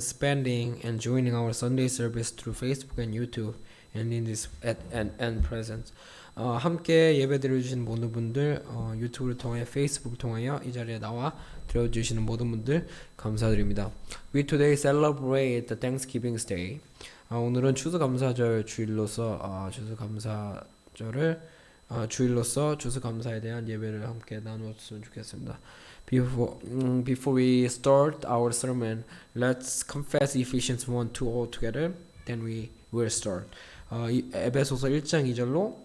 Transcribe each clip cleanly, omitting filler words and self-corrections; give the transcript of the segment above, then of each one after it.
spending and joining our Sunday service through Facebook and YouTube and in this and present. 함께 예배드려 주시는 모든 분들, 유튜브를 통해 페이스북을 통하여 이 자리에 나와 드려 주시는 모든 분들 감사드립니다. We today celebrate the Thanksgiving Day. 오늘은 추수감사절 주일로서 주일로서 추수감사에 대한 예배를 함께 나누었으면 좋겠습니다. Before we start our sermon, let's confess Ephesians 1:2 all together. Then we will start. 에베소서 1장 2절로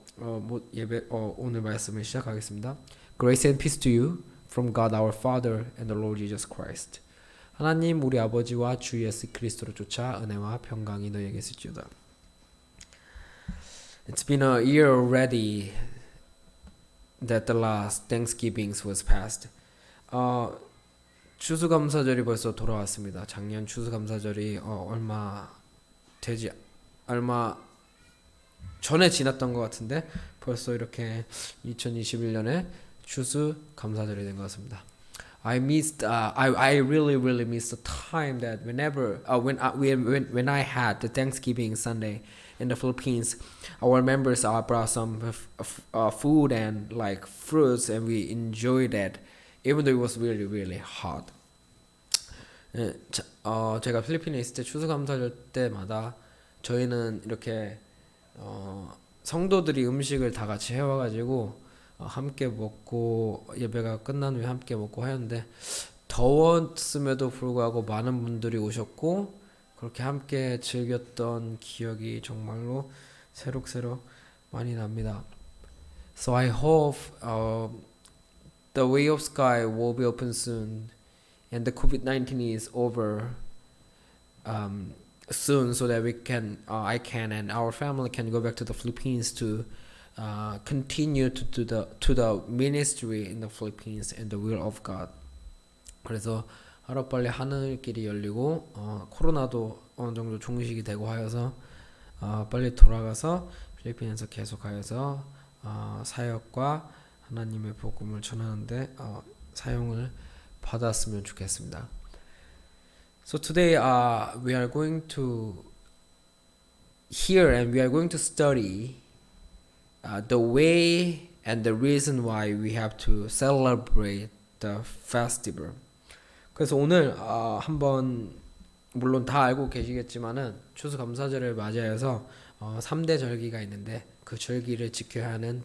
오늘 말씀을 시작하겠습니다. Grace and peace to you from God our Father and the Lord Jesus Christ. 하나님 우리 아버지와 주 예수 그리스도로 쫓아 은혜와 평강이 너희에게 있을지어다. It's been a year already that the last Thanksgiving was passed. 추수감사절이 벌써 돌아왔습니다. 작년 추수감사절이 얼마 전에 지났던 것 같은데 벌써 이렇게 2021년에 추수감사절이 된 것 같습니다. I really missed the time that when I had the Thanksgiving Sunday in the Philippines, our members brought some food and like fruits, and we enjoyed that, even though it was really hot. 제가 필리핀에 있을 때 추수감사절 때마다 저희는 이렇게 성도들이 음식을 다 같이 해와가지고 함께 먹고 예배가 끝난 후에 함께 먹고 하였는데 더웠음에도 불구하고 많은 분들이 오셨고 그렇게 함께 즐겼던 기억이 정말로 새록새록 많이 납니다. So I hope the way of sky will be open soon and the COVID-19 is over soon so that I can and our family can go back to the Philippines to continue to the ministry in the Philippines and the will of God. 그래서 하루빨리 하늘길이 열리고 코로나도 어느 정도 종식이 되고 하여서 빨리 돌아가서 필리핀에서 계속하여서 사역과 하나님의 복음을 전하는데 사용을 받았으면 좋겠습니다. So today we are going to hear and we are going to study the way and the reason why we have to celebrate the festival. 그래서 오늘 한번 물론 다 알고 계시겠지만은 추수감사절을 맞이해서 3대 절기가 있는데 그 절기를 지켜야 하는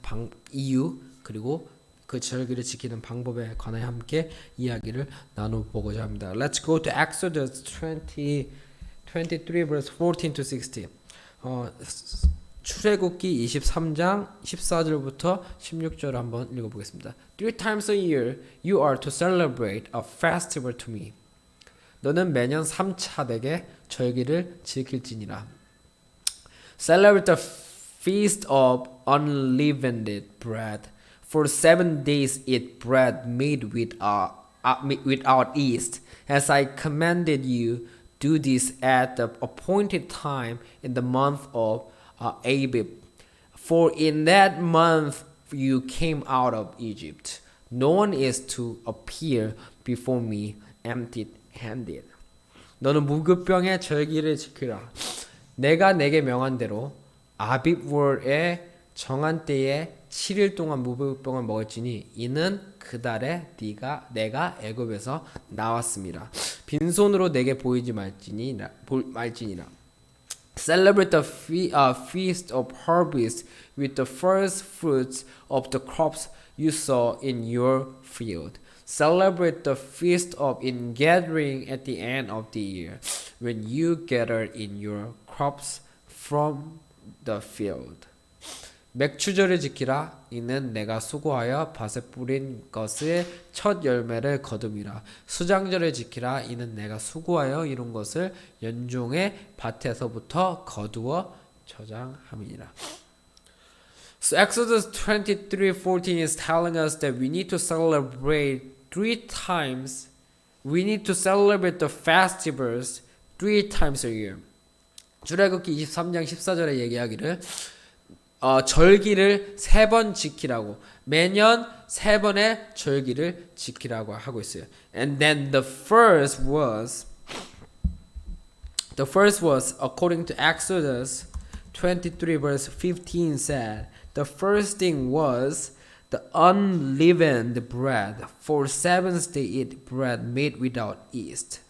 이유 그리고 그 절기를 지키는 방법에 관해 함께 이야기를 나눠보고자 합니다. Let's go to Exodus 23 verse 14 to 16. 출애굽기 23장 14절부터 16절 한번 읽어보겠습니다. 3 times a year you are to celebrate a festival to me. 너는 매년 3차 내게 절기를 지킬지니라. Celebrate the feast of unleavened bread. For 7 days eat bread made without yeast. As I commanded you, do this at the appointed time in the month of Abib. For in that month you came out of Egypt. No one is to appear before me empty-handed. 너는 무교병의 절기를 지키라. 내가 내게 명한 대로 아빕월의 정한 때에 7일 동안 무교병을 먹을지니 이는 그 달에 내가 애굽에서 나왔습니다. 빈손으로 내게 보이지 말지니라. Celebrate the feast of harvest with the first fruits of the crops you sow in your field. Celebrate the feast of ingathering at the end of the year, when you gather in your crops from the field. 맥추절을 지키라. 이는 내가 수고하여 밭에 뿌린 것의 첫 열매를 거둠이라. 수장절을 지키라. 이는 내가 수고하여 이룬 것을 연종의 밭에서부터 거두어 저장함이니라. So Exodus 23:14 is telling us that we need to celebrate 3 times. We need to celebrate the festivals 3 times a year. 출애굽기 23장 14절에 얘기하기를 절기를 3번 지키라고 매년 3번의 절기를 지키라고 하고 있어요. And then the first was The first was according to Exodus 23 verse 15 said, the first thing was the unleavened bread. For 7 days eat bread made without yeast.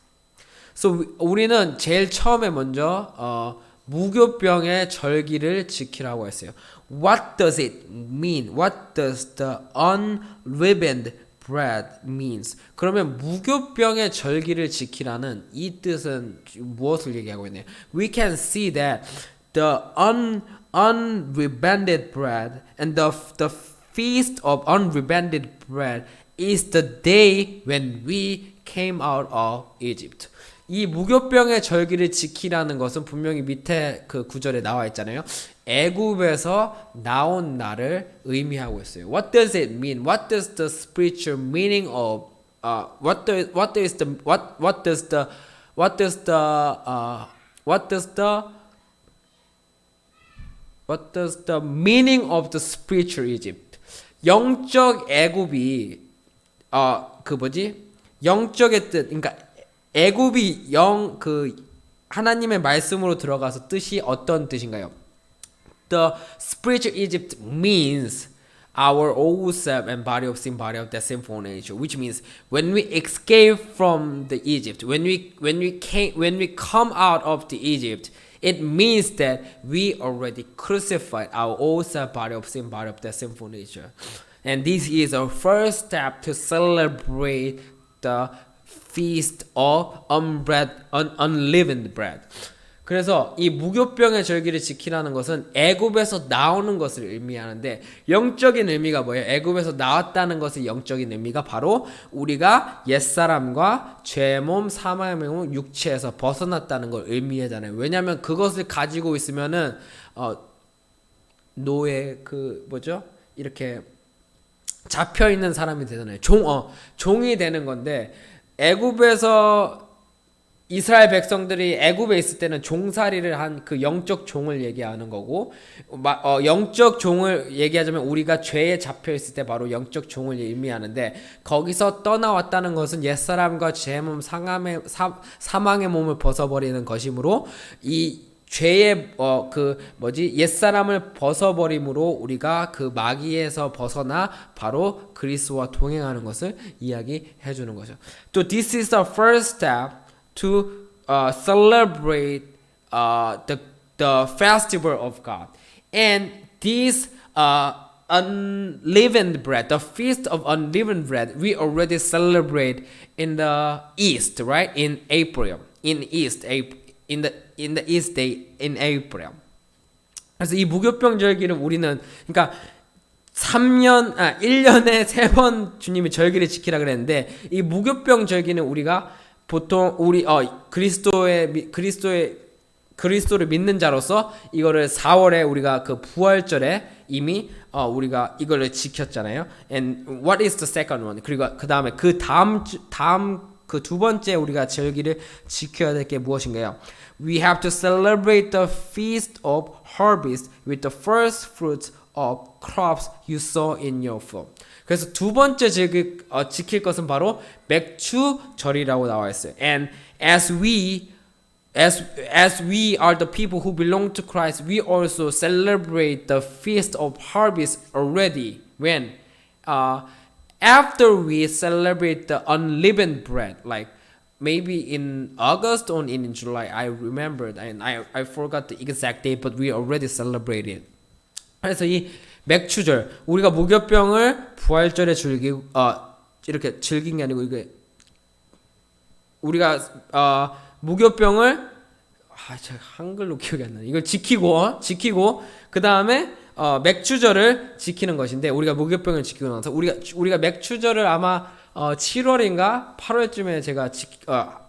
So 우리는 제일 처음에 먼저 무교병의 절기를 지키라고 했어요. What does it mean? What does the unleavened bread means? 그러면 무교병의 절기를 지키라는 이 뜻은 무엇을 얘기하고 있나요? We can see that the unleavened bread and the feast of unleavened bread is the day when we came out of Egypt. 이 무교병의 절기를 지키라는 것은 분명히 밑에 그 구절에 나와 있잖아요. 애굽에서 나온 날을 의미하고 있어요. What does it mean? What does the spiritual meaning of what does the meaning of the spiritual Egypt? 영적 애굽이 영적의 뜻, 그러니까 애굽이 하나님의 말씀으로 들어가서 뜻이 어떤 뜻인가요? The spiritual Egypt means our old self and body of sin, body of that sinful nature, which means when we escape from the Egypt, when we come out of the Egypt, it means that we already crucified our old self, body of sin, body of that sinful nature. And this is our first step to celebrate the feast of unleavened bread. 그래서 이 무교병의 절기를 지키라는 것은 애굽에서 나오는 것을 의미하는데 영적인 의미가 뭐예요? 애굽에서 나왔다는 것의 영적인 의미가 바로 우리가 옛사람과 죄의 몸, 사망의 몸, 육체에서 벗어났다는 걸 의미하잖아요. 왜냐하면 그것을 가지고 있으면은 노예 이렇게 잡혀 있는 사람이 되잖아요. 종이 되는 건데 애굽에서 이스라엘 백성들이 애굽에 있을 때는 종살이를 한 그 영적 종을 얘기하는 거고, 영적 종을 얘기하자면 우리가 죄에 잡혀 있을 때 바로 영적 종을 의미하는데, 거기서 떠나왔다는 것은 옛사람과 죄의 몸, 사망의 몸을 벗어버리는 것이므로 이 죄의 옛사람을 벗어버림으로 우리가 그 마귀에서 벗어나 바로 그리스도와 동행하는 것을 이야기해 주는 거죠. 또 this is the first step to celebrate the festival of God. And this unleavened bread, the feast of unleavened bread, we already celebrate in the East, right? In April, in the East day in April. 그래서 이 무교병 절기를 우리는 그러니까 1년에 3번 주님이 절기를 지키라 그랬는데, 이 무교병 절기는 우리가 보통 그리스도를 믿는 자로서 이거를 4월에 우리가 그 부활절에 이미 우리가 이거를 지켰잖아요. And what is the second one? 그리고 그 다음에 그 다음 그 두 번째 우리가 절기를 지켜야 될 게 무엇인가요? We have to celebrate the feast of harvest with the first fruits of crops you sow in your field. 그래서 두 번째 지킬 것은 바로 맥주절이라고 나와 있어요. And as we are the people who belong to Christ, we also celebrate the feast of harvest already. When after we celebrate the unleavened bread, like maybe in August or in July, I remembered and I forgot the exact date, but we already celebrated. 그래서 이 맥주절, 우리가 무교병을 부활절에 이렇게 즐긴 게 아니고, 이게 우리가 무교병을 제가 한글로 기억이 안 나네. 이걸 지키고 그 다음에 맥주절을 지키는 것인데, 우리가 무교병을 지키고 나서 우리가 맥주절을 아마 7월인가 8월쯤에 제가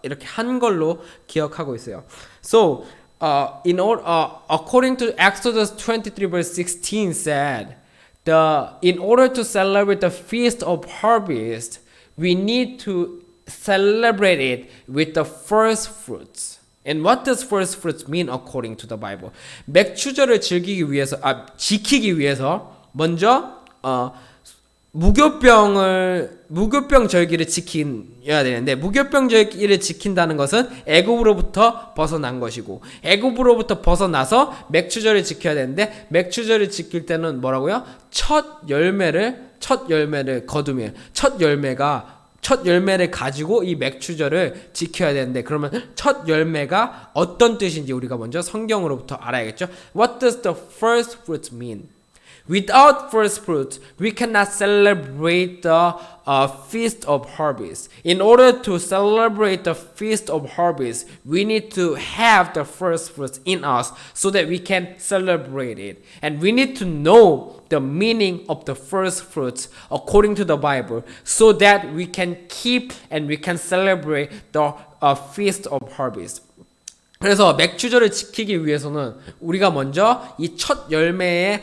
이렇게 한 걸로 기억하고 있어요. So according to Exodus 23 verse 16 said, in order to celebrate the feast of harvest, we need to celebrate it with the first fruits. And what does first fruits mean according to the Bible? 맥주절을 지키기 위해서 먼저 무교병 절기를 지켜야 되는데, 무교병 절기를 지킨다는 것은 애굽으로부터 벗어난 것이고, 애굽으로부터 벗어나서 맥추절을 지켜야 되는데, 맥추절을 지킬 때는 뭐라고요? 첫 열매를 거두면, 첫 열매를 가지고 이 맥추절을 지켜야 되는데, 그러면 첫 열매가 어떤 뜻인지 우리가 먼저 성경으로부터 알아야겠죠? What does the first fruit mean? Without first fruits, we cannot celebrate the feast of harvest. In order to celebrate the feast of harvest, we need to have the first fruits in us so that we can celebrate it. And we need to know the meaning of the first fruits according to the Bible so that we can keep and we can celebrate the feast of harvest. 그래서 맥추절을 지키기 위해서는 우리가 먼저 이 첫 열매의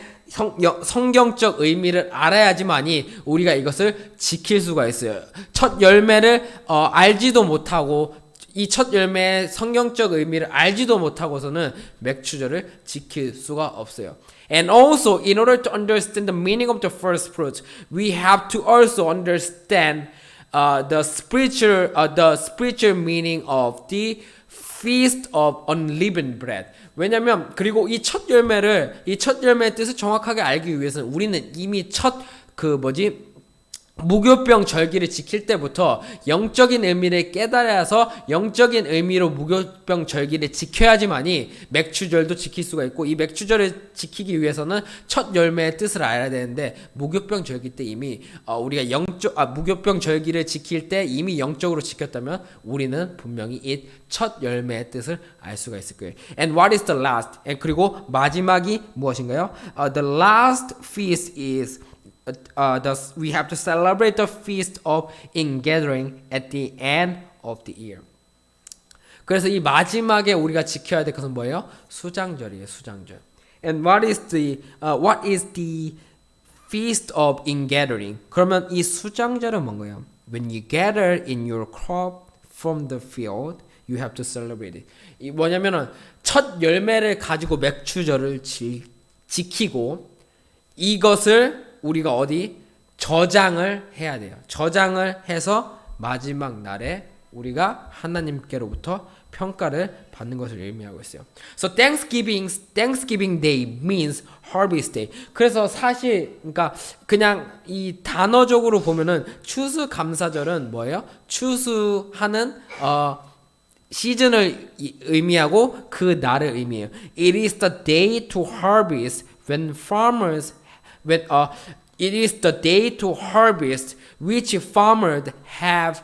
성경적 의미를 알아야지만이 우리가 이것을 지킬 수가 있어요. 첫 열매를 알지도 못하고, 이 첫 열매의 성경적 의미를 알지도 못하고서는 맥추절을 지킬 수가 없어요. And also, in order to understand the meaning of the first fruits, we have to also understand the spiritual meaning of the feast of unleavened bread. 왜냐면, 그리고 이 첫 열매의 뜻을 정확하게 알기 위해서는 우리는 이미 무교병 절기를 지킬 때부터 영적인 의미를 깨달아서 영적인 의미로 무교병 절기를 지켜야지만이 맥추절도 지킬 수가 있고, 이 맥추절을 지키기 위해서는 첫 열매의 뜻을 알아야 되는데, 무교병 절기 때 이미 우리가 무교병 절기를 지킬 때 이미 영적으로 지켰다면 우리는 분명히 이 첫 열매의 뜻을 알 수가 있을 거예요. And what is the last? 그리고 마지막이 무엇인가요? The last feast is we have to celebrate the feast of ingathering at the end of the year. 그래서 이 마지막에 우리가 지켜야 될 것은 뭐예요? 수장절이에요. 수장절. And what is the feast of ingathering? 그러면 이 수장절은 뭔가요? When you gather in your crop from the field, you have to celebrate it. 이 뭐냐면은 첫 열매를 가지고 맥추절을 지키고, 이것을 우리가 저장을 해야 돼요. 저장을 해서 마지막 날에 우리가 하나님께로부터 평가를 받는 것을 의미하고 있어요. So Thanksgiving Day means Harvest Day. 그래서 사실 그냥 이 단어적으로 보면은 추수감사절은 뭐예요? 추수하는 시즌을 의미하고 그 날을 의미해요. It is the day to harvest when it is the day to harvest which farmers have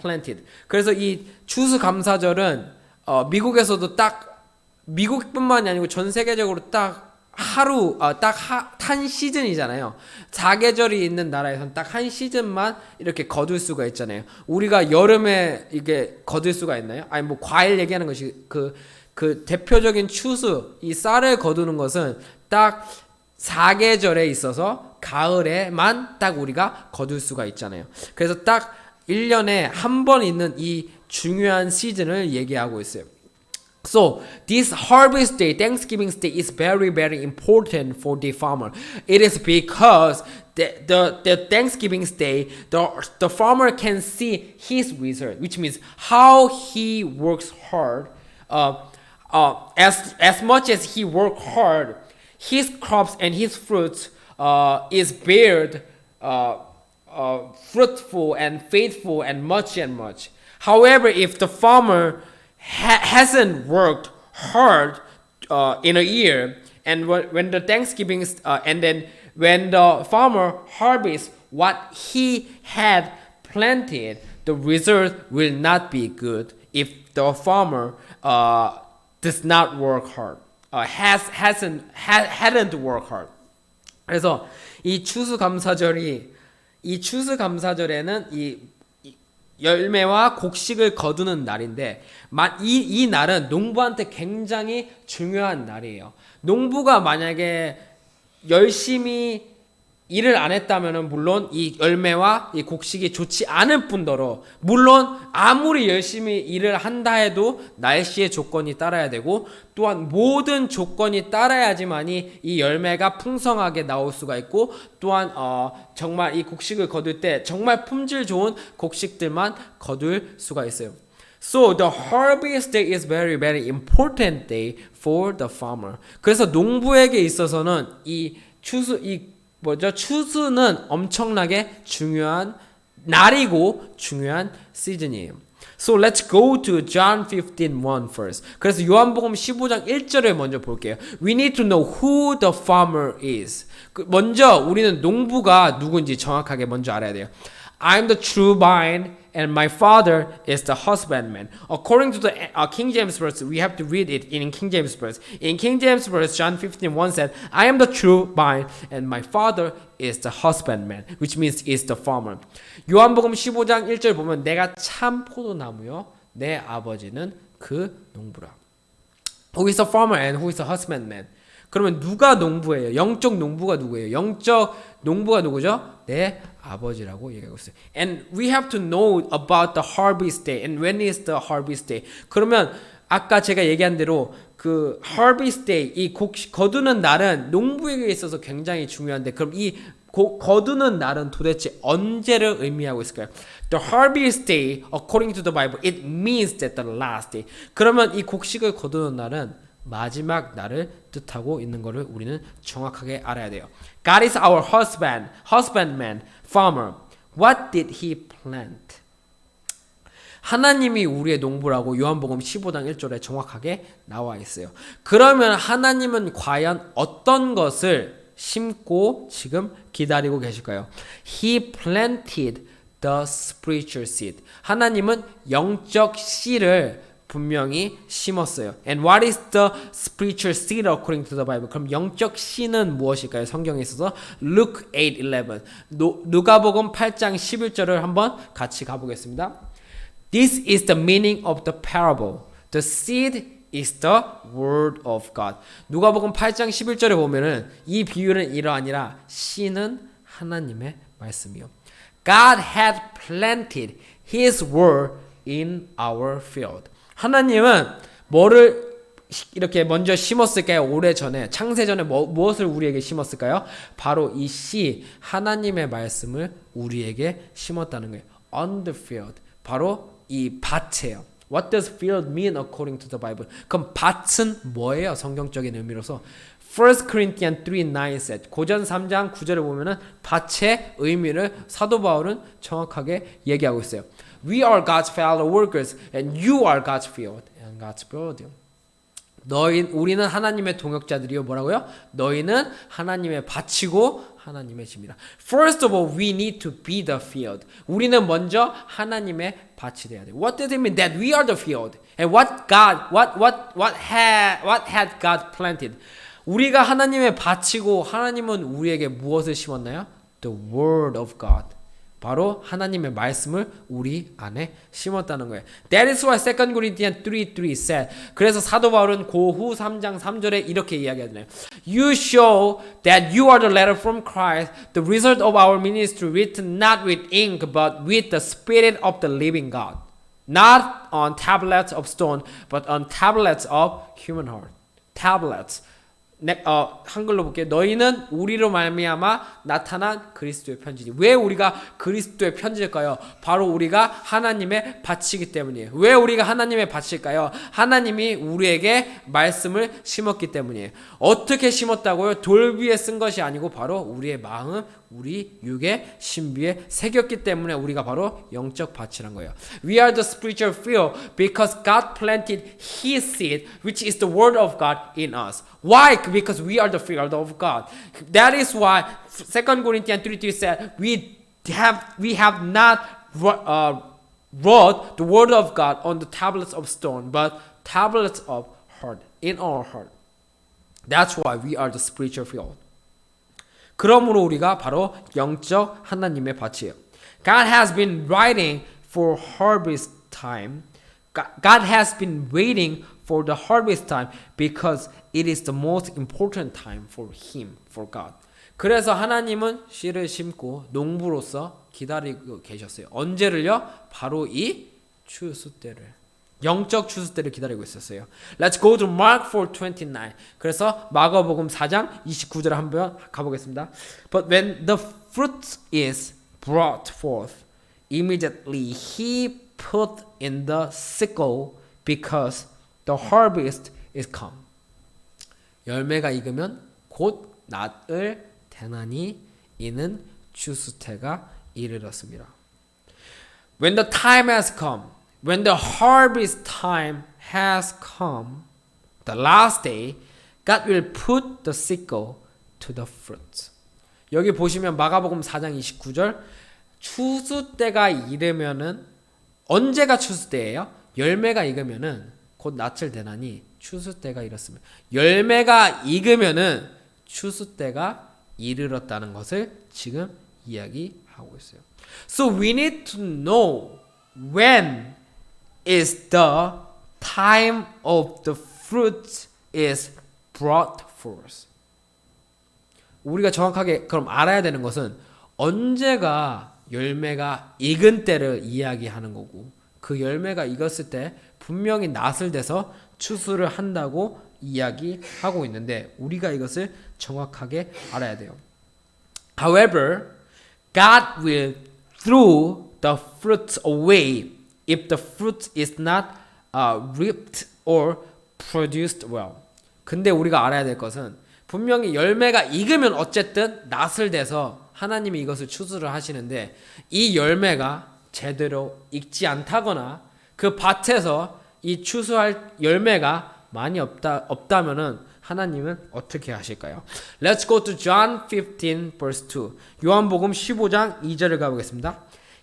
planted. 그래서 이 추수감사절은 미국에서도 미국뿐만이 아니고 전 세계적으로 탄 시즌이잖아요. 사계절이 있는 나라에서는 딱 한 시즌만 이렇게 거둘 수가 있잖아요. 우리가 여름에 이게 거둘 수가 있나요? 아니 뭐 과일 얘기하는 것이 그 대표적인 추수, 이 쌀을 거두는 것은 딱 사계절에 있어서 가을에만 딱 우리가 거둘 수가 있잖아요. 그래서 딱 1년에 한 번 있는 이 중요한 시즌을 얘기하고 있어요. So this harvest day, Thanksgiving Day, is very, very important for the farmer. It is because the Thanksgiving Day, the farmer can see his result, which means how he works hard. As much as he worked hard, his crops and his fruits is bared fruitful and faithful and much and much. However, if the farmer hasn't worked hard in a year, and when the Thanksgiving and then when the farmer harvests what he had planted, the result will not be good if the farmer does not work hard. hadn't worked hard. 그래서 이 추수감사절에는 이 열매와 곡식을 거두는 날인데, 이 날은 농부한테 굉장히 중요한 날이에요. 농부가 만약에 열심히 일을 안 했다면은 물론 이 열매와 이 곡식이 좋지 않을 뿐더러 물론 아무리 열심히 일을 한다 해도 날씨의 조건이 따라야 되고 또한 모든 조건이 따라야지만이 이 열매가 풍성하게 나올 수가 있고 또한 정말 이 곡식을 거둘 때 정말 품질 좋은 곡식들만 거둘 수가 있어요. So the harvest day is very very important day for the farmer. 그래서 농부에게 있어서는 추수는 엄청나게 중요한 날이고 중요한 시즌이에요. So let's go to John 15:1 first. 그래서 요한복음 15장 1절을 먼저 볼게요. We need to know who the farmer is. 먼저 우리는 농부가 누군지 정확하게 먼저 알아야 돼요. I'm the true vine and my father is the husbandman. According to the King James verse, we have to read it in King James verse. In King James verse, John 15:1 said, I am the true vine and my father is the husbandman, which means is the farmer. 요한복음 15장 1절 보면 내가 참 포도나무요 내 아버지는 그 농부라. Who is the farmer and who is the husbandman? 그러면 누가 농부예요? 영적 농부가 누구예요? 영적 농부가 누구죠? 내 아버지라고 얘기하고 있어요. And we have to know about the harvest day. And when is the harvest day? 그러면 아까 제가 얘기한 대로 그 harvest day, 이 거두는 날은 농부에게 있어서 굉장히 중요한데 그럼 이 거두는 날은 도대체 언제를 의미하고 있을까요? The harvest day, according to the Bible, it means that the last day. 그러면 이 곡식을 거두는 날은 마지막 날을 뜻하고 있는 것을 우리는 정확하게 알아야 돼요. God is our husbandman, farmer. What did he plant? 하나님이 우리의 농부라고 요한복음 15장 1절에 정확하게 나와 있어요. 그러면 하나님은 과연 어떤 것을 심고 지금 기다리고 계실까요? He planted the spiritual seed. 하나님은 영적 씨를 분명히 심었어요. And what is the spiritual seed according to the Bible? 그럼 영적 씨는 무엇일까요? 성경에 있어서 Luke 8:11. 누가복음 8장 11절을 한번 같이 가보겠습니다. This is the meaning of the parable. The seed is the word of God. 누가복음 8장 11절에 보면은 이 비유는 이러하니라 씨는 하나님의 말씀이요. God had planted his word in our field. 하나님은 뭐를 이렇게 먼저 심었을까요? 오래전에 창세전에 무엇을 우리에게 심었을까요? 바로 이 씨 하나님의 말씀을 우리에게 심었다는 거예요. On the field. 바로 이 밭이에요. What does field mean according to the Bible? 그럼 밭은 뭐예요? 성경적인 의미로서 1 Corinthians 3:9 said 고전 3장 9절에 보면은 밭의 의미를 사도 바울은 정확하게 얘기하고 있어요. We are God's fellow workers and you are God's field and God's building. 우리는 하나님의 동역자들이요. 뭐라고요? 너희는 하나님의 밭이고 하나님의 집이라. First of all, we need to be the field. 우리는 먼저 하나님의 밭이 돼야 돼. What does it mean that we are the field? And what had God planted? 우리가 하나님의 밭이고 하나님은 우리에게 무엇을 심었나요? The word of God. 바로 하나님의 말씀을 우리 안에 심었다는 거예요. That is why 2 Corinthians 3:3 said. 그래서 사도 바울은 고후 3장 3절에 이렇게 이야기하잖아요. You show that you are the letter from Christ, the result of our ministry, written not with ink, but with the Spirit of the living God. Not on tablets of stone, but on tablets of human heart. Tablets. 한글로 볼게요. 너희는 우리로 말미암아 나타난 그리스도의 편지니. 왜 우리가 그리스도의 편지일까요? 바로 우리가 하나님의 밭이기 때문이에요. 왜 우리가 하나님의 밭일까요? 하나님이 우리에게 말씀을 심었기 때문이에요. 어떻게 심었다고요? 돌 위에 쓴 것이 아니고 바로 우리의 마음, 우리 육의 신비에 새겼기 때문에 우리가 바로 영적 밭이란 거예요. We are the spiritual field because God planted His seed, which is the word of God in us. Why? Because we are the field of God. That is why 2 Corinthians 3:3 said we have not wrote the word of God on the tablets of stone, but tablets of heart in our heart. That's why we are the spiritual field. 그러므로 우리가 바로 영적 하나님의 밭이에요. God has been waiting for harvest time. God has been waiting for the harvest time because it is the most important time for him, for God. 그래서 하나님은 씨를 심고 농부로서 기다리고 계셨어요. 언제를요? 바로 이 추수 때를. 영적 추수 때를 기다리고 있었어요. Let's go to Mark 4:29. 그래서 마가복음 4장 29절 한번 가보겠습니다. But when the fruit is brought forth, immediately he put in the sickle because the harvest is come. 열매가 익으면 곧 낫을 대나니 이는 추수 때가 이르렀습니다. When the time has come, when the harvest time has come, the last day, God will put the sickle to the fruit. 여기 보시면 마가복음 4장 29절 추수 때가 이르면은 언제가 추수 때예요? 열매가 익으면은 곧 낯을 대나니 추수 때가 이렇습니다. 열매가 익으면은 추수 때가 이르렀다는 것을 지금 이야기하고 있어요. So we need to know when is the time of the fruit is brought forth. 우리가 정확하게 그럼 알아야 되는 것은 언제가 열매가 익은 때를 이야기하는 거고 그 열매가 익었을 때 분명히 낫을 대서 추수를 한다고 이야기하고 있는데 우리가 이것을 정확하게 알아야 돼요. However, God will throw the fruit away if the fruit is not reaped or produced well. 근데 우리가 알아야 될 것은 분명히 열매가 익으면 어쨌든 낫을 대서 하나님이 이것을 추수를 하시는데 이 열매가 제대로 익지 않다거나 그 밭에서 이 추수할 열매가 많이 없다면은 하나님은 어떻게 하실까요? Let's go to John 15 verse 2. 요한복음 15장 2절을 가보겠습니다.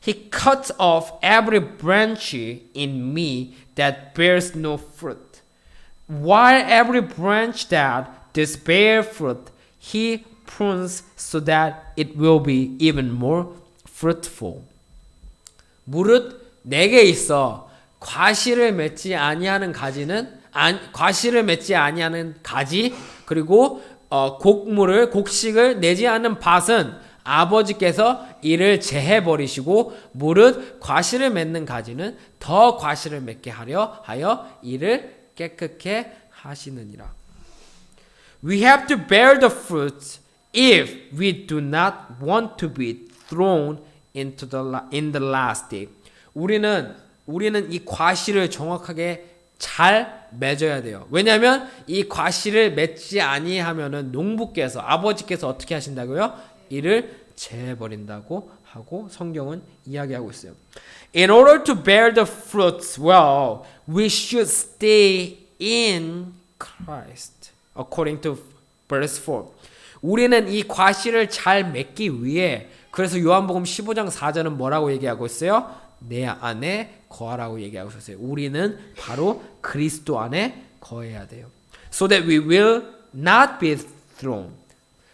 He cuts off every branch in me that bears no fruit, while every branch that does bear fruit, he prunes so that it will be even more fruitful. 무릇 내게 있어 과실을 맺지 아니하는 가지 그리고 곡식을 내지 않는 밭은 아버지께서 이를 제해 버리시고 무릇 과실을 맺는 가지는 더 과실을 맺게 하여 이를 깨끗게 하시느니라. We have to bear the fruit if we do not want to be thrown into in the last day. 우리는 이 과실을 정확하게 잘 맺어야 돼요. 왜냐하면 이 과실을 맺지 아니하면은 농부께서 아버지께서 어떻게 하신다고요? 이를 제해버린다고 하고 성경은 이야기하고 있어요. In order to bear the fruits well, we should stay in Christ. According to verse 4. 우리는 이 과실을 잘 맺기 위해 그래서 요한복음 15장 4절은 뭐라고 얘기하고 있어요? 내 안에 거하라고 얘기하고 있어요. 우리는 바로 그리스도 안에 거해야 돼요. So that we will not be thrown.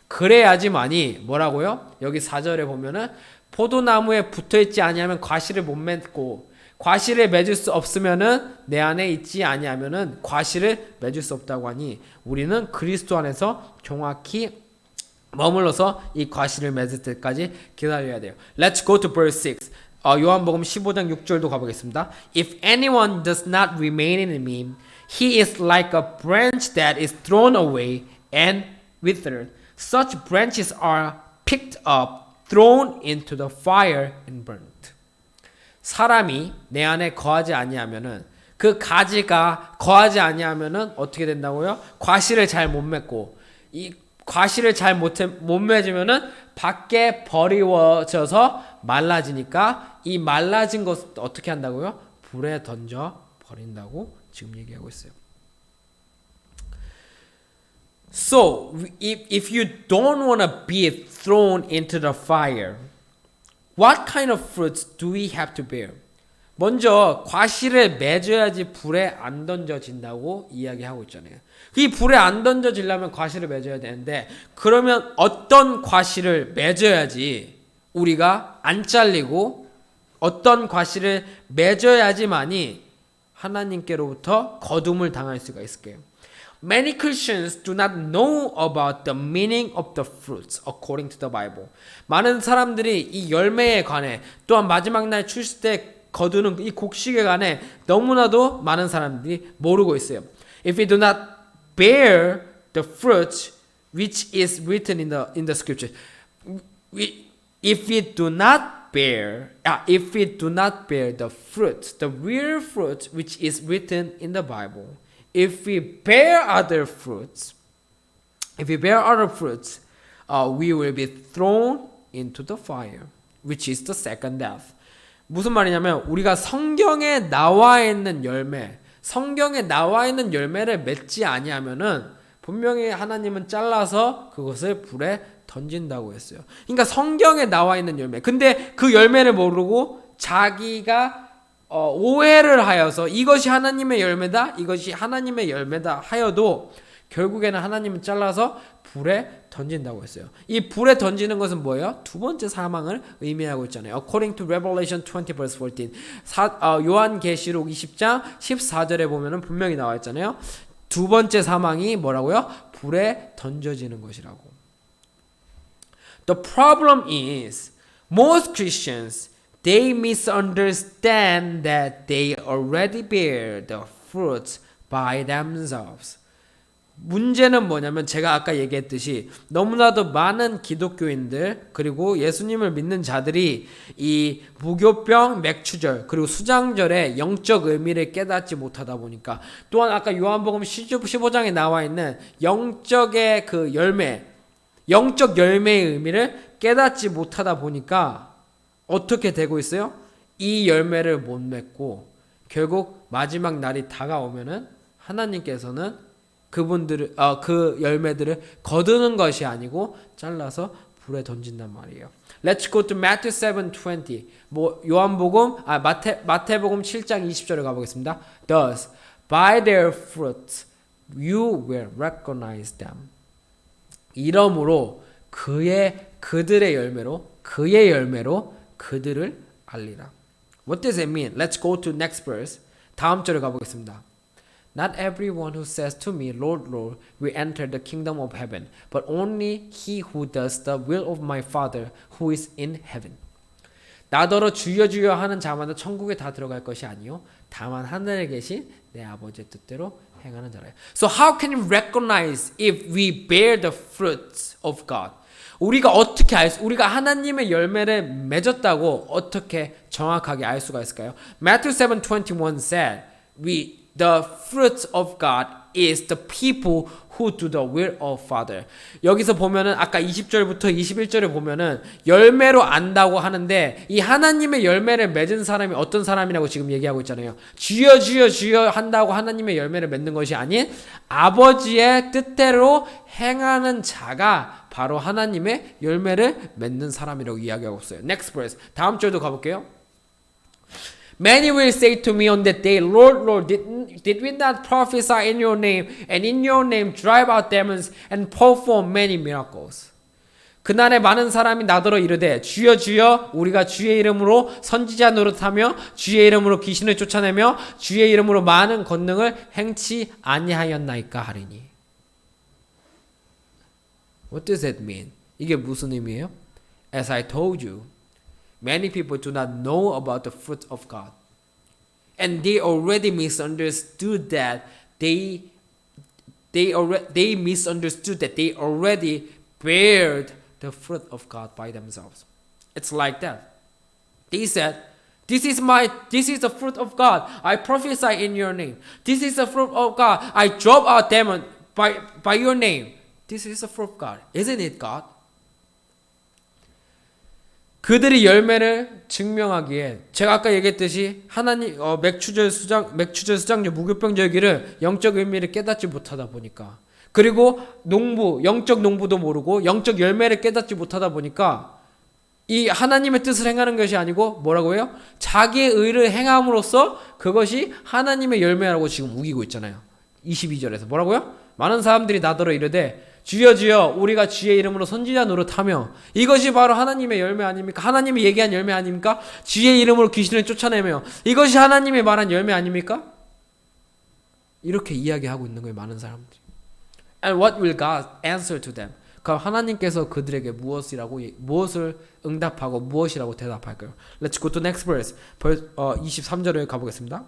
그래야지만이 뭐라고요? 여기 4절에 보면은 포도나무에 붙어있지 아니하면 과실을 못 맺고 과실을 맺을 수 없으면은 내 안에 있지 아니하면은 과실을 맺을 수 없다고 하니 우리는 그리스도 안에서 정확히 머물러서 이 과실을 맺을 때까지 기다려야 돼요. Let's go to verse 6. 요한복음 15장 6절도 가보겠습니다. If anyone does not remain in me, he is like a branch that is thrown away and withered. Such branches are picked up, thrown into the fire and burnt. 사람이 내 안에 거하지 아니하면은 그 가지가 거하지 아니하면은 어떻게 된다고요? 과실을 잘 못 맺고 이 과실을 잘 못 맺으면은 밖에 버리워져서 말라지니까 이 말라진 것을 어떻게 한다고요? 불에 던져 버린다고 지금 얘기하고 있어요. So, if you don't want to be thrown into the fire, what kind of fruits do we have to bear? 먼저 과실을 맺어야지 불에 안 던져진다고 이야기하고 있잖아요. 이 불에 안 던져지려면 과실을 맺어야 되는데 그러면 어떤 과실을 맺어야지 우리가 안 잘리고 어떤 과실을 맺어야지만이 하나님께로부터 거둠을 당할 수가 있을게요. Many Christians do not know about the meaning of the fruits according to the Bible. 많은 사람들이 이 열매에 관해 또한 마지막 날 출세 때 거두는 이 곡식에 관해 너무나도 많은 사람들이 모르고 있어요. If we do not bear the fruit which is written in the scripture, if we do not bear the fruit, the real fruit which is written in the Bible, if we bear other fruits, we will be thrown into the fire, which is the second death. 무슨 말이냐면 우리가 성경에 나와 있는 열매를 맺지 아니하면은 분명히 하나님은 잘라서 그것을 불에 던진다고 했어요. 그러니까 성경에 나와 있는 열매. 근데 그 열매를 모르고 자기가 오해를 하여서 이것이 하나님의 열매다, 이것이 하나님의 열매다 하여도 결국에는 하나님은 잘라서 불에 던진다고 했어요. 이 불에 던지는 것은 뭐예요? 두 번째 사망을 의미하고 있잖아요. According to Revelation 20 verse 14, 요한계시록 20장 14절에 보면은 분명히 나와 있잖아요. 두 번째 사망이 뭐라고요? 불에 던져지는 것이라고. The problem is most Christians they misunderstand that they already bear the fruits by themselves. 문제는 뭐냐면 제가 아까 얘기했듯이 너무나도 많은 기독교인들 그리고 예수님을 믿는 자들이 이 무교병, 맥추절 그리고 수장절의 영적 의미를 깨닫지 못하다 보니까 또한 아까 요한복음 15장에 나와 있는 영적의 그 열매, 영적 열매의 의미를 깨닫지 못하다 보니까 어떻게 되고 있어요? 이 열매를 못 맺고 결국 마지막 날이 다가오면은 하나님께서는 그분들을 그 열매들을 거두는 것이 아니고 잘라서 불에 던진단 말이에요. Let's go to Matthew 7:20. 마태복음 7장 20절에 가보겠습니다. Thus, by their fruits you will recognize them. 이러므로 그들의 열매로 그들을 알리라. What does it mean? Let's go to next verse. 다음 절에 가보겠습니다. Not everyone who says to me, Lord, Lord, will enter the kingdom of heaven, but only he who does the will of my Father who is in heaven. 나더러 주여 주여 하는 자마다 천국에 다 들어갈 것이 아니요 다만 하늘에 계신 내 아버지의 뜻대로 행하는 자라요. So how can we recognize if we bear the fruits of God? 우리가 하나님의 열매를 맺었다고 어떻게 정확하게 알 수가 있을까요? Matthew 7:21 said, the fruits of God is the people who do the will of Father. 여기서 보면은 아까 20절부터 21절에 보면은 열매로 안다고 하는데 이 하나님의 열매를 맺은 사람이 어떤 사람이라고 지금 얘기하고 있잖아요. 주여 주여 주여 한다고 하나님의 열매를 맺는 것이 아닌 아버지의 뜻대로 행하는 자가 바로 하나님의 열매를 맺는 사람이라고 이야기하고 있어요. Next verse. 다음 절도 가볼게요. Many will say to me on that day, Lord, Lord, did we not prophesy in your name, and in your name drive out demons, and perform many miracles? 그날에 많은 사람이 나더러 이르되 주여 주여 우리가 주의 이름으로 선지자 노릇하며 주의 이름으로 귀신을 쫓아내며 주의 이름으로 많은 권능을 행치 아니하였나이까 하리니. What does that mean? 이게 무슨 의미예요? As I told you, many people do not know about the fruit of God. And they already misunderstood that they misunderstood that they already bared the fruit of God by themselves. It's like that. They said, this is the fruit of God. I prophesy in your name. This is the fruit of God. I drove out demon by your name. This is the fruit of God. Isn't it God? 그들이 열매를 증명하기에 제가 아까 얘기했듯이 하나님 맥추절 수장절 무교병절기를 영적 의미를 깨닫지 못하다 보니까 그리고 영적 농부도 모르고 영적 열매를 깨닫지 못하다 보니까 이 하나님의 뜻을 행하는 것이 아니고 뭐라고 해요? 자기의 의를 행함으로써 그것이 하나님의 열매라고 지금 우기고 있잖아요. 22절에서 뭐라고요? 많은 사람들이 나더러 이르되 주여 주여 우리가 주의 이름으로 선지자 노릇하며 이것이 바로 하나님의 열매 아닙니까? 하나님이 얘기한 열매 아닙니까? 주의 이름으로 귀신을 쫓아내며 이것이 하나님이 말한 열매 아닙니까? 이렇게 이야기하고 있는 거예요. 많은 사람들이. And what will God answer to them? 그럼 하나님께서 그들에게 무엇을 응답하고 무엇이라고 대답할까요? Let's go to next verse. 23절에 가보겠습니다.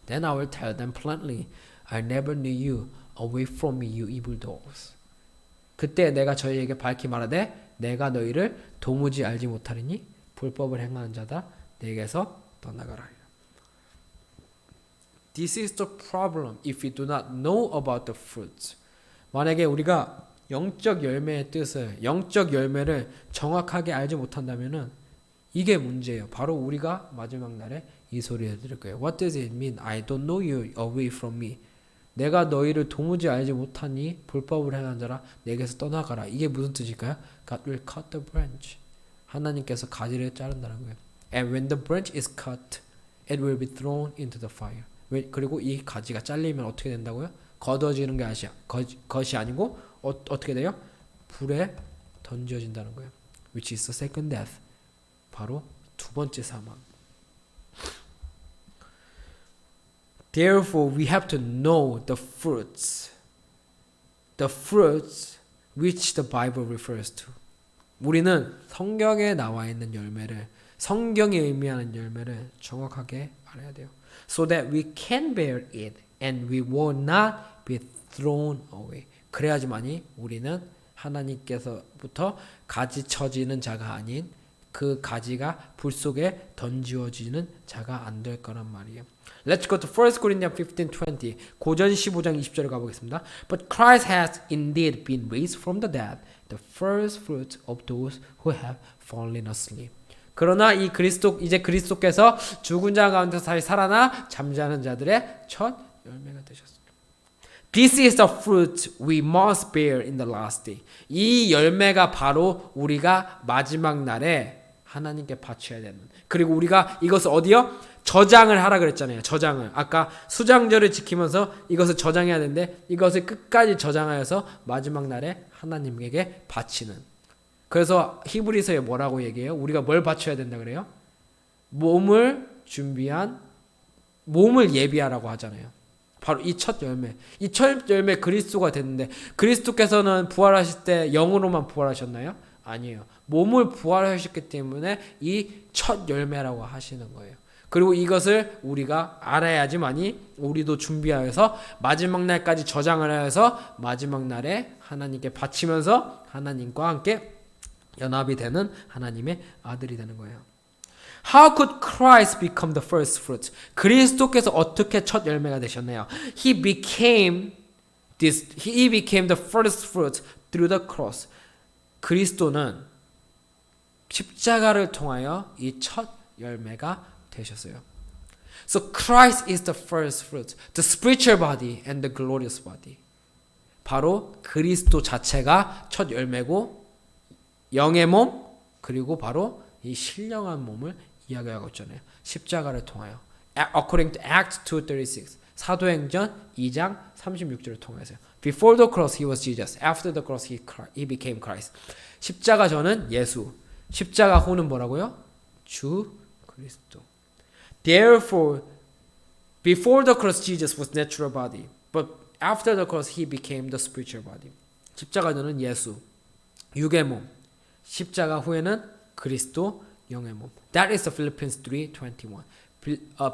Then I will tell them plainly, I never knew you. Away from me, you evildoers. 그때 내가 저희에게 밝히 말하되 내가 너희를 도무지 알지 못하리니 불법을 행하는 자다 내게서 떠나가라. This is the problem if we do not know about the fruits. 만약에 우리가 영적 열매의 뜻을, 영적 열매를 정확하게 알지 못한다면은 이게 문제예요. 바로 우리가 마지막 날에 이 소리를 들을 거예요. What does it mean? I don't know you away from me. 내가 너희를 도무지 알지 못하니 불법을 행한 자라 내게서 떠나가라. 이게 무슨 뜻일까요? God will cut the branch. 하나님께서 가지를 자른다는 거예요. And when the branch is cut, it will be thrown into the fire. 그리고 이 가지가 잘리면 어떻게 된다고요? 걷어지는 것이 아니고 어떻게 돼요? 불에 던져진다는 거예요. Which is the second death. 바로 두 번째 사망. Therefore, we have to know the fruits which the Bible refers to. 우리는 성경에 나와 있는 열매를, 성경이 의미하는 열매를 정확하게 알아야 돼요. So that we can bear it and we will not be thrown away. 그래야지만이 우리는 하나님께서부터 가지 쳐지는 자가 아닌 그 가지가 불 속에 던지어지는 자가 안 될 거란 말이에요. Let's go to 1 Corinthians 15:20. 고전 15장 20절에 가보겠습니다. But Christ has indeed been raised from the dead, the first fruits of those who have fallen asleep. 그러나 이제 그리스도께서 죽은 자 가운데서 다시 살아나 잠자는 자들의 첫 열매가 되셨습니다. This is the fruit we must bear in the last day. 이 열매가 바로 우리가 마지막 날에 하나님께 바쳐야 되는. 그리고 우리가 이것을 어디요? 저장을 하라 그랬잖아요. 저장을. 아까 수장절을 지키면서 이것을 저장해야 되는데 이것을 끝까지 저장하여서 마지막 날에 하나님에게 바치는. 그래서 히브리서에 뭐라고 얘기해요? 우리가 뭘 바쳐야 된다 그래요? 몸을 예비하라고 하잖아요. 바로 이 첫 열매. 이 첫 열매 그리스도가 됐는데 그리스도께서는 부활하실 때 영으로만 부활하셨나요? 아니에요. 몸을 부활하셨기 때문에 이 첫 열매라고 하시는 거예요. 그리고 이것을 우리가 알아야지만이 우리도 준비하여서 마지막 날까지 저장을 하여서 마지막 날에 하나님께 바치면서 하나님과 함께 연합이 되는 하나님의 아들이 되는 거예요. How could Christ become the first fruit? 그리스도께서 어떻게 첫 열매가 되셨나요? He became the first fruit through the cross. 그리스도는 십자가를 통하여 이 첫 열매가 되셨어요. So Christ is the first fruit, the spiritual body and the glorious body. 바로 그리스도 자체가 첫 열매고 영의 몸 그리고 바로 이 신령한 몸을 이야기하고 있잖아요. 십자가를 통하여. According to Acts 2:36. 사도행전 2장 36절을 통해서요. Before the cross he was Jesus. After the cross he became Christ. 십자가 전은 예수. 십자가 후는 뭐라고요? 주 그리스도. Therefore, before the cross Jesus was natural body. But after the cross he became the spiritual body. 십자가 전은 예수. 육의 몸. 십자가 후에는 그리스도 영의 몸. That is the Philippians 3:21.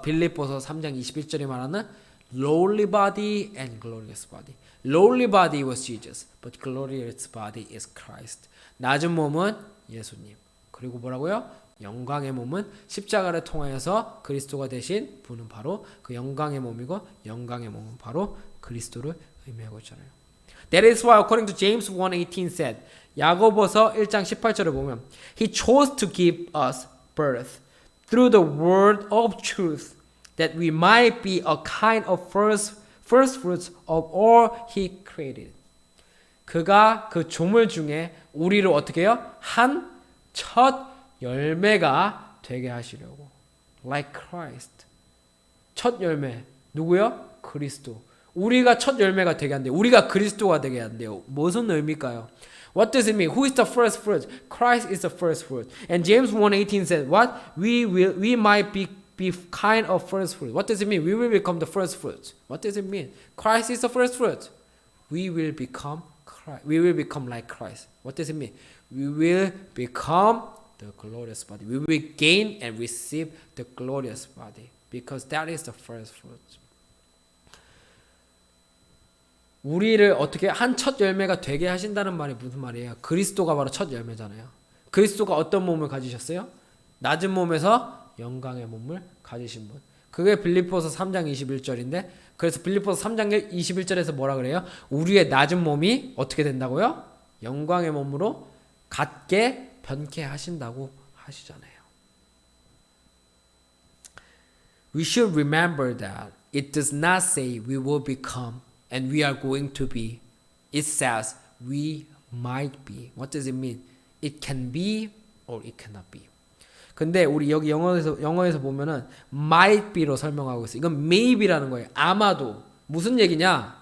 빌립보서 3장 21절에 말하는 lowly body and glorious body. Lowly body was Jesus, but glorious body is Christ. 낮은 몸은 예수님. 그리고 뭐라고요? 영광의 몸은 십자가를 통하여서 그리스도가 되신 분은 바로 그 영광의 몸이고 영광의 몸은 바로 그리스도를 의미하고 있잖아요. That is why according to James 1:18 said, 야고보서 1장 18절을 보면 He chose to give us birth through the word of truth that we might be a kind of first fruits of all He created. 그가 그 조물 중에 우리를 어떻게 해요? 한 첫 열매가 되게 하시려고. Like Christ. 첫 열매. 누구요? 그리스도. 우리가 첫 열매가 되게 한대요. 우리가 그리스도가 되게 한대요. 무슨 의미일까요? What does it mean? Who is the first fruit? Christ is the first fruit. And James 1:18 said, what? We might be kind of first fruit. What does it mean? We will become the first fruit. What does it mean? Christ is the first fruit. we will become Christ. We will become like Christ. What does it mean? We will become the glorious body. We will gain and receive the glorious body because that is the first fruit. 우리를 어떻게 한 첫 열매가 되게 하신다는 말이 무슨 말이에요? 그리스도가 바로 첫 열매잖아요. 그리스도가 어떤 몸을 가지셨어요? 낮은 몸에서 영광의 몸을 가지신 분. 그게 빌립보서 3장 21절인데 그래서 빌립보서 3장 21절에서 뭐라 그래요? 우리의 낮은 몸이 어떻게 된다고요? 영광의 몸으로 같게 변케 하신다고 하시잖아요. We should remember that it does not say we will become and we are going to be. It says we might be. What does it mean? It can be or it cannot be. 근데 우리 여기 영어에서 보면은 might be로 설명하고 있어요. 이건 maybe라는 거예요. 아마도. 무슨 얘기냐?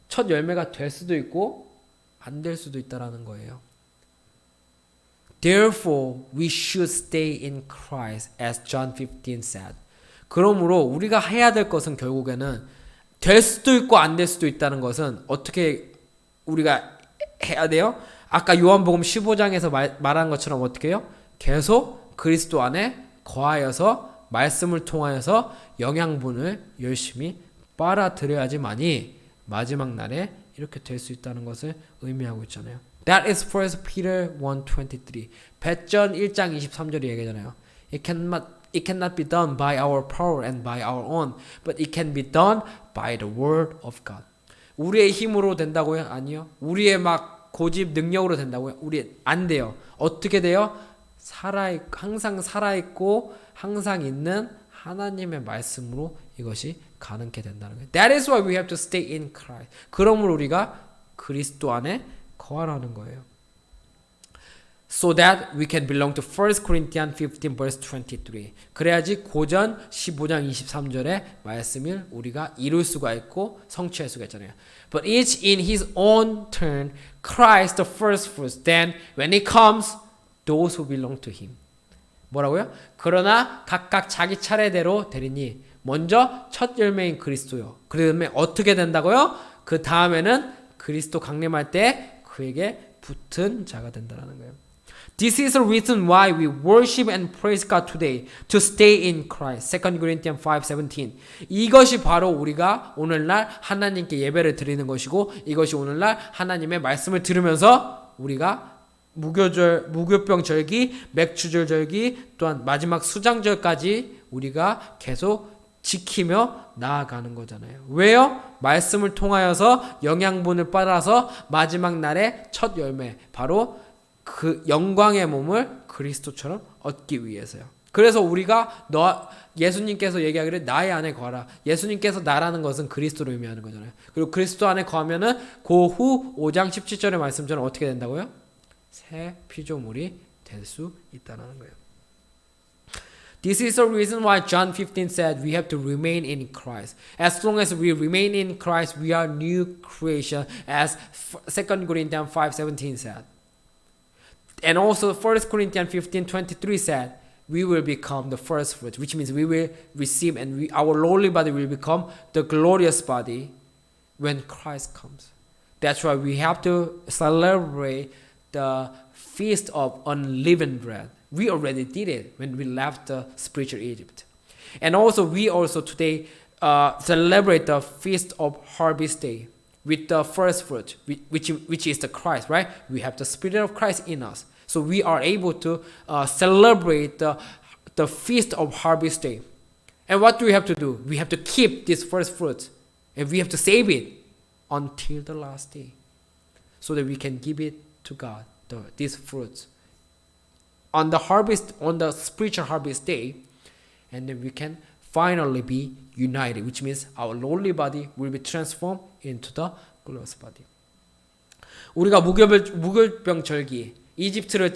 첫 열매가 될 수도 있고 안 될 수도 있다라는 거예요. Therefore, we should stay in Christ, as John 15 said. 그러므로 우리가 해야 될 것은 결국에는 될 수도 있고 안 될 수도 있다는 것은 어떻게 우리가 해야 돼요? 아까 요한복음 15장에서 말한 것처럼 어떻게 해요? 계속 그리스도 안에 거하여서 말씀을 통하여서 영양분을 열심히 빨아들여야지만이 마지막 날에 이렇게 될 수 있다는 것을 의미하고 있잖아요. That is 1 Peter 1:23. 베전 1장 23절이 얘기하잖아요. It cannot be done by our power and by our own, but it can be done by the word of God. 우리의 힘으로 된다고요? 아니요. 우리의 막 고집 능력으로 된다고요? 우리 안 돼요. 어떻게 돼요? 항상 살아있고 항상 있는 하나님의 말씀으로 이것이 가능케 된다는 거예요. That is why we have to stay in Christ. 그러므로 우리가 그리스도 안에 거하라는 거예요. So that we can belong to 1 Corinthians 15 verse 23. 그래야지 고전 15장 23절의 말씀을 우리가 이룰 수가 있고 성취할 수가 있잖아요. But each in his own turn, Christ the first fruits. Then when he comes, those who belong to him. 뭐라고요? 그러나 각각 자기 차례대로 되리니 먼저 첫 열매인 그리스도요. 그 다음에 어떻게 된다고요? 그 다음에는 그리스도 강림할 때 그에게 붙은 자가 된다는 거예요. This is the reason why we worship and praise God today, to stay in Christ. 2 Corinthians 5:17. 이것이 바로 우리가 오늘날 하나님께 예배를 드리는 것이고 이것이 오늘날 하나님의 말씀을 들으면서 우리가 무교병 절기, 맥주절 절기, 또한 마지막 수장절까지 우리가 계속 지키며 나아가는 거잖아요. 왜요? 말씀을 통하여서 영양분을 빨아서 마지막 날의 첫 열매, 바로 그 영광의 몸을 그리스도처럼 얻기 위해서요. 그래서 우리가 예수님께서 얘기하기를 나의 안에 거하라. 예수님께서 나라는 것은 그리스도를 의미하는 거잖아요. 그리고 그리스도 안에 거하면은 그 후 5장 17절의 말씀처럼 어떻게 된다고요? 새 피조물이 될 수 있다는 거예요. This is the reason why John 15 said we have to remain in Christ. As long as we remain in Christ, we are new creation, as 2 Corinthians 5:17 said. And also 1 Corinthians 15:23 said, we will become the first fruit, which means we will receive and our lowly body will become the glorious body when Christ comes. That's why we have to celebrate the feast of unleavened bread. We already did it when we left the spiritual Egypt. And also we also today celebrate the feast of harvest day with the first fruit, which is the Christ, right? We have the Spirit of Christ in us. So we are able to celebrate the feast of harvest day. And what do we have to do? We have to keep this first fruit and we have to save it until the last day so that we can give it to God, these fruits. On the spiritual harvest day, and then we can finally be united, which means our lowly body will be transformed into the glorious body. 우리가 무교병 절기, 애굽을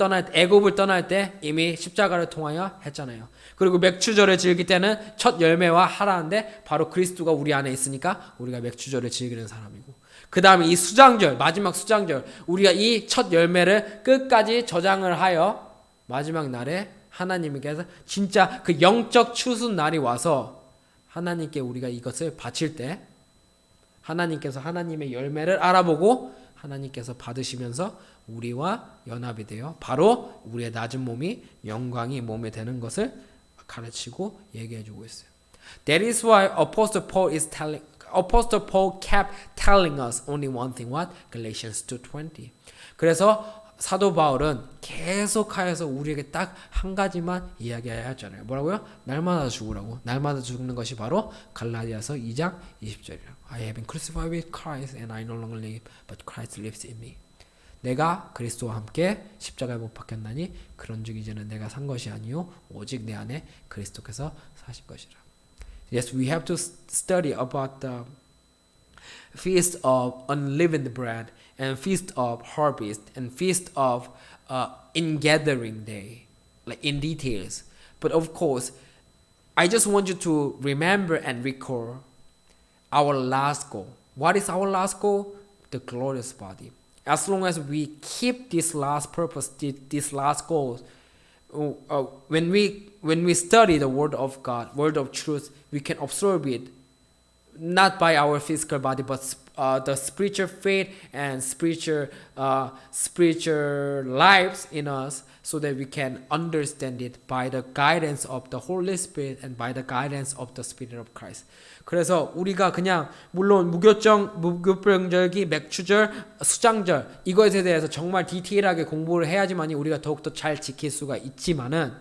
떠날 때 이미 십자가를 통하여 했잖아요. 그리고 맥주절을 즐길 때는 첫 열매와 하라는데 바로 그리스도가 우리 안에 있으니까 우리가 맥주절을 즐기는 사람이고, 그 다음에 이 수장절, 마지막 수장절, 우리가 이 첫 열매를 끝까지 저장을 하여 마지막 날에 하나님께서 진짜 그 영적 추수 날이 와서 하나님께 우리가 이것을 바칠 때 하나님께서 하나님의 열매를 알아보고 하나님께서 받으시면서 우리와 연합이 되어 바로 우리의 낮은 몸이 영광이 몸에 되는 것을 가르치고 얘기해주고 있어요. That is why Apostle Paul kept telling us only one thing. What? Galatians 2:20. 그래서 사도 바울은 계속하여서 우리에게 딱 한 가지만 이야기하였잖아요. 뭐라고요? 날마다 죽으라고. 날마다 죽는 것이 바로 갈라디아서 2장 20절이라고. I have been crucified with Christ and I no longer live, but Christ lives in me. 내가 그리스도와 함께 십자가에 못 박혔나니 그런즉 이제는 내가 산 것이 아니요 오직 내 안에 그리스도께서 사신 것이라. Yes, we have to study about the feast of unleavened bread and feast of harvest and feast of ingathering day, like in details. But of course, I just want you to remember and recall our last goal. What is our last goal? The glorious body. As long as we keep this last purpose, this last goal, when we study the word of God, word of truth, we can absorb it not by our physical body, but the spiritual faith and spiritual lives in us, so that we can understand it by the guidance of the Holy Spirit and by the guidance of the Spirit of Christ. 그래서 우리가 그냥 물론 무교병절기, 맥추절, 수장절 이것에 대해서 정말 디테일하게 공부를 해야지만이 우리가 더욱더 잘 지킬 수가 있지만은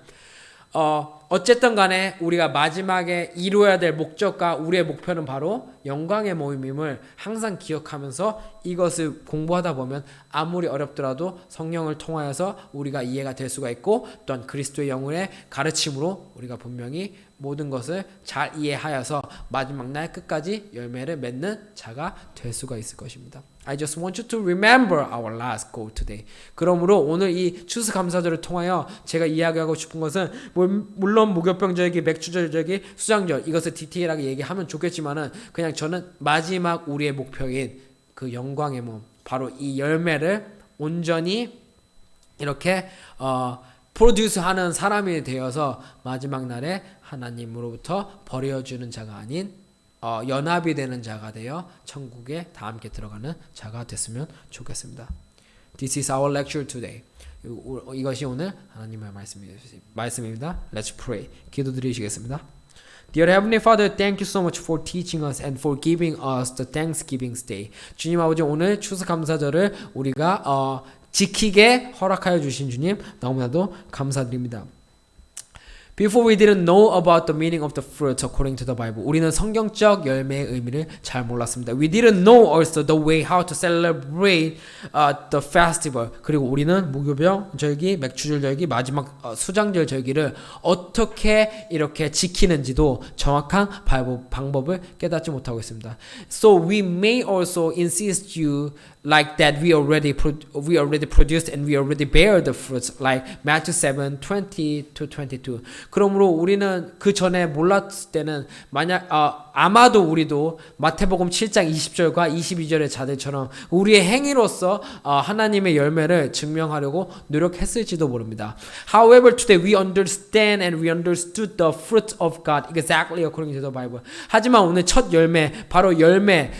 어쨌든 간에 우리가 마지막에 이루어야 될 목적과 우리의 목표는 바로 영광의 모임임을 항상 기억하면서 이것을 공부하다 보면 아무리 어렵더라도 성령을 통하여서 우리가 이해가 될 수가 있고, 또한 그리스도의 영혼의 가르침으로 우리가 분명히 모든 것을 잘 이해하여서 마지막 날 끝까지 열매를 맺는 자가 될 수가 있을 것입니다. I just want you to remember our last goal today. 그러므로 오늘 이 추수감사절을 통하여 제가 이야기하고 싶은 것은 물론 무교병절기, 맥추절절기, 수장절 이것을 디테일하게 얘기하면 좋겠지만은 그냥 저는 마지막 우리의 목표인 그 영광의 몸, 바로 이 열매를 온전히 이렇게 프로듀스하는 사람이 되어서 마지막 날에 하나님으로부터 버려주는 자가 아닌 연합이 되는 자가 되어 천국에 다 함께 들어가는 자가 됐으면 좋겠습니다. This is our lecture today. 이것이 오늘 하나님의 말씀입니다. Let's pray. 기도드리시겠습니다. Dear Heavenly Father, thank you so much for teaching us and for giving us the Thanksgiving Day. 주님 아버지, 오늘 추수감사절을 우리가 지키게 허락하여 주신 주님 너무나도 감사드립니다. Before we didn't know about the meaning of the fruit according to the Bible. 우리는 성경적 열매의 의미를 잘 몰랐습니다. We didn't know also the way how to celebrate the festival. 그리고 우리는 무교병 절기, 맥추절 절기, 마지막 수장절 절기를 어떻게 이렇게 지키는지도 정확한 방법을 깨닫지 못하고 있습니다. So we may also insist you like that we already produced and we already bear the fruits, like Matthew 7:20-22. 그러므로 우리는 그 전에 몰랐을 때는 만약 아마도 우리도 마태복음 7장 20절과 22절의 자들처럼 우리의 행위로서 하나님의 열매를 증명하려고 노력했을지도 모릅니다. However, today we understand and we understood the fruit of God exactly according to the Bible. 하지만 오늘 첫 열매, 바로 열매,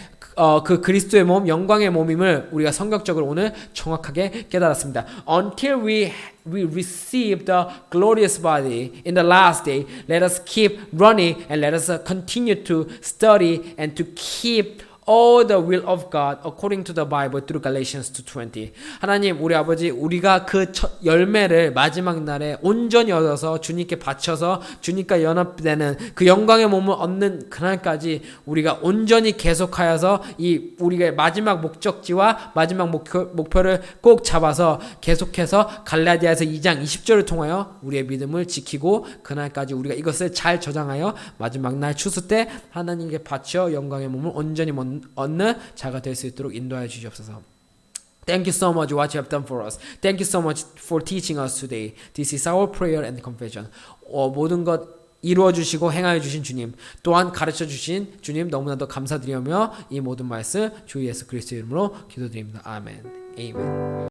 그 그리스도의 몸, 영광의 몸임을 우리가 성경적으로 오늘 정확하게 깨달았습니다. Until we receive the glorious body in the last day, let us keep running and let us continue to study and to keep all the will of God according to the Bible through Galatians 2:20. 하나님, 우리 아버지, 우리가 그 열매를 마지막 날에 온전히 얻어서 주님께 바쳐서 주님과 연합되는 그 영광의 몸을 얻는 그날까지 우리가 온전히 계속하여서 이 우리가 마지막 목적지와 마지막 목표를 꼭 잡아서 계속해서 갈라디아서 2장 20절을 통하여 우리의 믿음을 지키고 그날까지 우리가 이것을 잘 저장하여 마지막 날 추수 때 하나님께 바쳐 영광의 몸을 온전히 얻는 자가 될 수 있도록 인도하여 주시옵소서. Thank you so much what you have done for us. Thank you so much for teaching us today. This is our prayer and confession. 모든 것 이루어 주시고 행하여 주신 주님, 또한 가르쳐 주신 주님 너무나도 감사드리며 이 모든 말씀 주 예수 그리스도의 이름으로 기도드립니다. 아멘. 아멘.